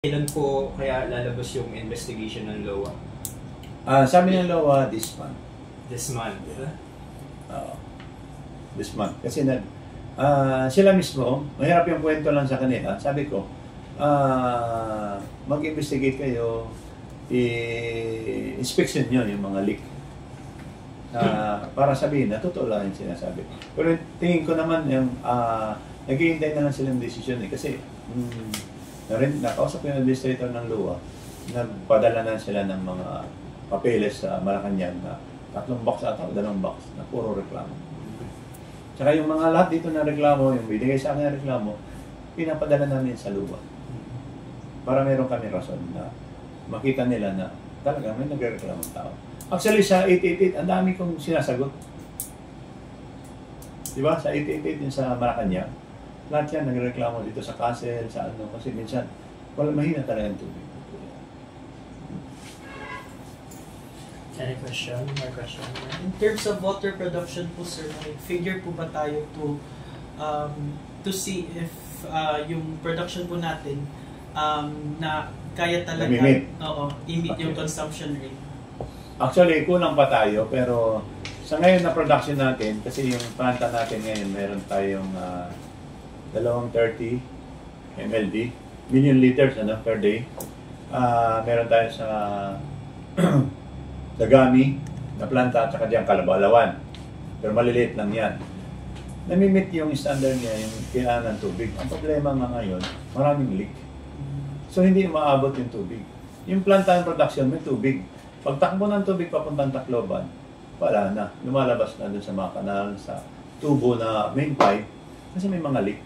Kailan po kaya lalabas yung investigation ng LOA? Sabi ng LOA, this month. This month? This month. Kasi sila mismo, mahirap yung kwento lang sa kanila. Sabi ko, mag-investigate kayo, i-inspection nyo yung mga leak. Para sabihin na totoo lang yung sinasabi. Pero tingin ko naman yung naghihintay na lang silang decision eh. Kasi nakausap yung administrator ng LOA, nagpadala na sila ng mga papeles sa Malacanang na 3 box ata o 2 box na puro reklamo. Tsaka yung mga lahat dito na reklamo, yung binigay sa akin na reklamo, pinapadala namin sa LOA. Para meron kami rason na makita nila na talaga may nagre-reklamong tao. Actually sa 888, ang dami kong sinasagot. Diba? Sa 888 yung sa Malacanang, lahat yan nagreklamo dito sa castle, sa ano, kasi minsan wala mahina talaga yung tubig. Any question? More question? In terms of water production po sir, may figure po ba tayo to see if yung production po natin na kaya talaga i-meet yung consumption rate? Actually, kulang pa tayo, pero sa ngayon na production natin, kasi yung planta natin ngayon, meron tayong 230 MLD, million liters per day. Meron tayo sa Dagami na planta at saka diyang Calabalawan. Pero maliliit lang yan. Namimit yung standard niya, yung kailangan ng tubig. Ang problema nga ngayon, maraming leak. So hindi maabot yung tubig. Yung planta ng production, may tubig. Pagtakbo ng tubig papuntang Tacloban, wala na. Lumalabas na dun sa mga kanal, sa tubo na main pipe, kasi may mga leak.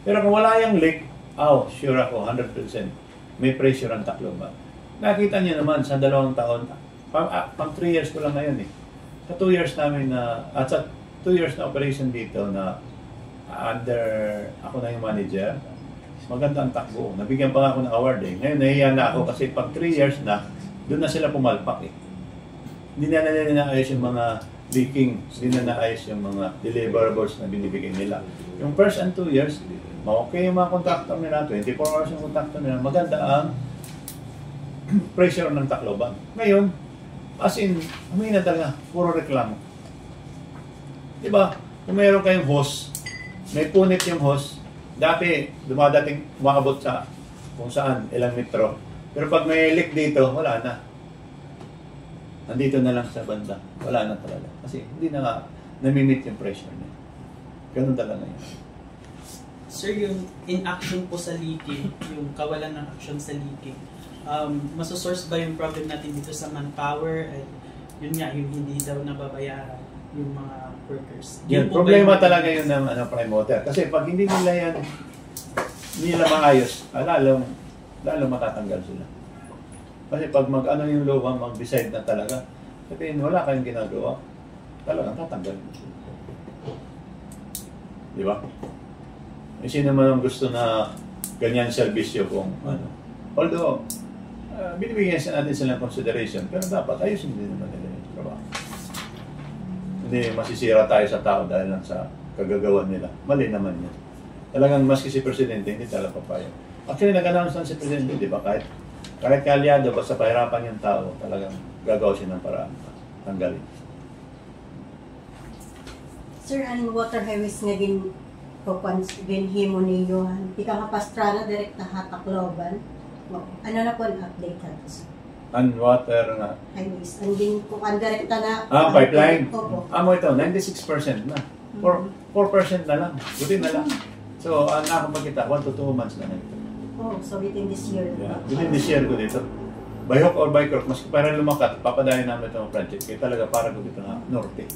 Pero kung wala yung leak, sure ako, 100%, may pressure ang Tacloban. Nakita niyo naman sa 2 taon, pang 3 years ko lang ngayon eh. Sa 2 years namin at sa 2 years na operation dito na ako na yung manager, maganda ang takbo. Nabigyan pa nga ako ng award eh. Ngayon nahiya na ako kasi pag 3 years na, doon na sila pumalpak eh. Hindi na naayos yung mga leaking, hindi na naayos yung mga deliverables na binibigay nila. Yung first and 2 years, okay yung mga contractor nila, 24 hours yung contractor nila, maganda ang pressure ng Tacloban. Ngayon, as in, humina talaga, puro reklamo. Diba? Kung mayroon kayong hose, may punit yung hose, dati dumadating, umakabot sa kung saan, ilang metro. Pero pag may leak dito, wala na. Nandito na lang sa banda. Wala na talaga. Kasi hindi na nga namimit yung pressure niya. Ganun talaga yun. Sir, yung inaction po sa leaking, yung kawalan ng action sa leaking, masosource ba yung problem natin dito sa manpower? At yun nga, yung hindi daw nababayaran yung mga workers. Yan, problema talaga yun ng prime water. Kasi pag hindi nila yan, hindi nila maayos, lalo matatanggal sila. Kasi pag yung LOA, mag-decide na talaga, sabihin, wala kayong ginagawa, talagang tatanggal. Di ba? E sino naman ang gusto na ganyan serbisyo kung ano. Although, binibigyan natin sila ng consideration, pero dapat ayusin din naman nila yung trabaho. Hindi masisira tayo sa tao dahil lang sa kagagawan nila. Mali naman yan. Talagang maski si Presidente, hindi talaga papayag. Actually, nag-announce lang si Presidente, di ba? Kahit kalyado, basta pahirapan yung tao, talagang gagawa siya ng paraan. Tanggalin. Sir, anong water highways nga ginhimo ninyo? Di ka mapastrana, direct na Tacloban. Ano na po ang update natin? Ang water nga. Highways. Kung ang direkta na... pipeline? Opo. Mo ito, 96% na. 4% na lang. Buti na lang. So, nakapagkita, 1 to 2 months na ito. Oh, so within this year. Yeah, within this year ko dito. By hook or by crook, mas para lumakat, papadayan namin itong project. Kaya talaga para ko dito na norte.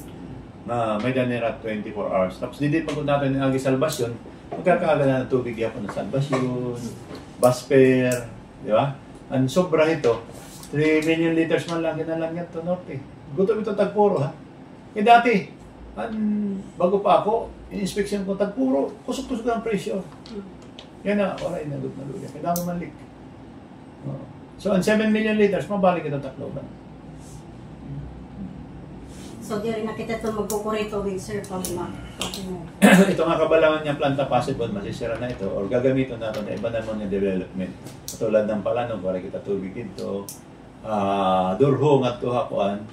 Na may danira 24 hours. Tapos hindi pagod natin ng Agi Salvacion, magkakaaga na ng tubig yapon ng Salvacion, Basper, di ba? Ang sobra ito, 3 million liters man lang ginalang yan to norte. Gutom ito Tagpuro ha. Kaya dati, bago pa ako, in-inspection ko Tagpuro, kusok-kusok ang presyo. Yan na, wala inagot na luya. Kailangan man leak. So, ang 7 million liters, mabalik ito Tacloban. So, di rin nakita ito magkukuray tubig, sir, pag Ito nga kabalangan niya planta possible, masisira na ito or gagamitin natin na iba naman yung development. Katulad ng palanog, para kita tubig ito, durhong at tuhakuan,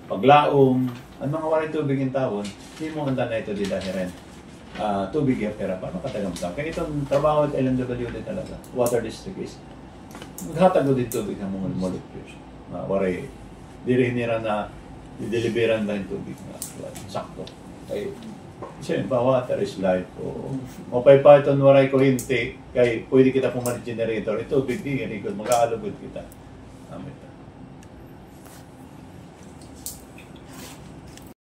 paglaom, ang mga waray tubig yung tawon, hindi mo handa na ito didahirin. Tubig yung pera para makatagam sa. Kaya itong trabaho at LMWD talaga, water district is, maghatag din tubig ng mga molecules. Waray, dirihinira na dideliveran lang yung tubig na sakto. Kaya, kasi water is life. O pay-python waray kuryente, kaya pwede kita pumalit generator, ito tubig di, mag-aalugod kita.